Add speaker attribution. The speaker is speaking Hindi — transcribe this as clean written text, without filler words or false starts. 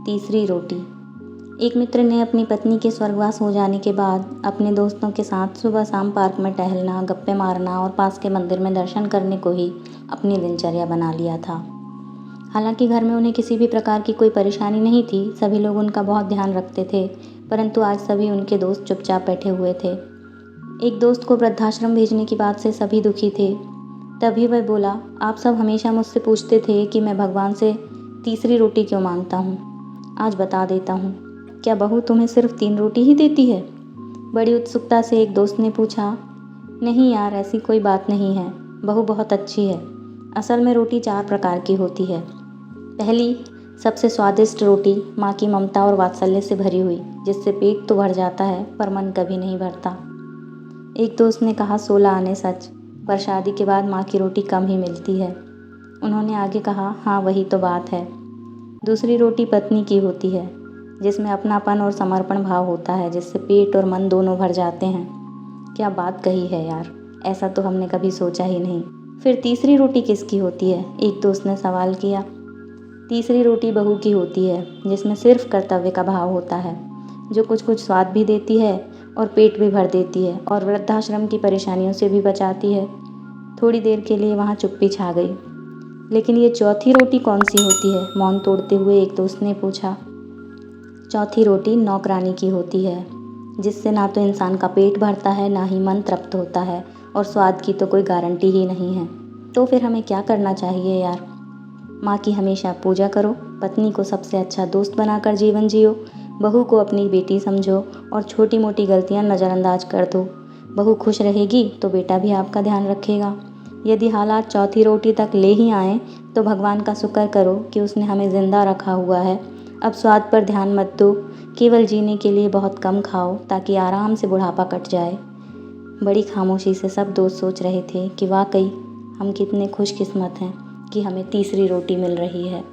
Speaker 1: तीसरी रोटी। एक मित्र ने अपनी पत्नी के स्वर्गवास हो जाने के बाद अपने दोस्तों के साथ सुबह शाम पार्क में टहलना, गप्पे मारना और पास के मंदिर में दर्शन करने को ही अपनी दिनचर्या बना लिया था। हालांकि घर में उन्हें किसी भी प्रकार की कोई परेशानी नहीं थी, सभी लोग उनका बहुत ध्यान रखते थे, परंतु आज सभी उनके दोस्त चुपचाप बैठे हुए थे। एक दोस्त को वृद्धाश्रम भेजने की बात से सभी दुखी थे। तभी वह बोला, आप सब हमेशा मुझसे पूछते थे कि मैं भगवान से तीसरी रोटी क्यों मांगता हूँ। आज बता देता हूँ, क्या बहू तुम्हें सिर्फ 3 रोटी ही देती है? बड़ी उत्सुकता से एक दोस्त ने पूछा। नहीं यार, ऐसी कोई बात नहीं है, बहू बहुत अच्छी है। असल में रोटी 4 प्रकार की होती है। पहली, सबसे स्वादिष्ट रोटी माँ की ममता और वात्सल्य से भरी हुई, जिससे पेट तो भर जाता है पर मन कभी नहीं भरता। एक दोस्त ने कहा, 16 आने सच, पर शादी के बाद माँ की रोटी कम ही मिलती है। उन्होंने आगे कहा, हाँ वही तो बात है। दूसरी रोटी पत्नी की होती है, जिसमें अपनापन और समर्पण भाव होता है, जिससे पेट और मन दोनों भर जाते हैं। क्या बात कही है यार, ऐसा तो हमने कभी सोचा ही नहीं। फिर तीसरी रोटी किसकी होती है? एक दोस्त ने सवाल किया। तीसरी रोटी बहू की होती है, जिसमें सिर्फ कर्तव्य का भाव होता है, जो कुछ कुछ स्वाद भी देती है और पेट भी भर देती है और वृद्धाश्रम की परेशानियों से भी बचाती है। थोड़ी देर के लिए वहाँ चुप्पी छा गई। लेकिन ये चौथी रोटी कौन सी होती है? मौन तोड़ते हुए एक दोस्त ने पूछा। चौथी रोटी नौकरानी की होती है, जिससे ना तो इंसान का पेट भरता है, ना ही मन तृप्त होता है, और स्वाद की तो कोई गारंटी ही नहीं है। तो फिर हमें क्या करना चाहिए यार? माँ की हमेशा पूजा करो, पत्नी को सबसे अच्छा दोस्त बनाकर जीवन जियो, बहू को अपनी बेटी समझो और छोटी मोटी गलतियाँ नज़रअंदाज कर दो। बहू खुश रहेगी तो बेटा भी आपका ध्यान रखेगा। यदि हालात चौथी रोटी तक ले ही आएँ तो भगवान का शुक्र करो कि उसने हमें ज़िंदा रखा हुआ है। अब स्वाद पर ध्यान मत दो, केवल जीने के लिए बहुत कम खाओ ताकि आराम से बुढ़ापा कट जाए। बड़ी खामोशी से सब दोस्त सोच रहे थे कि वाकई हम कितने खुशकिस्मत हैं कि हमें तीसरी रोटी मिल रही है।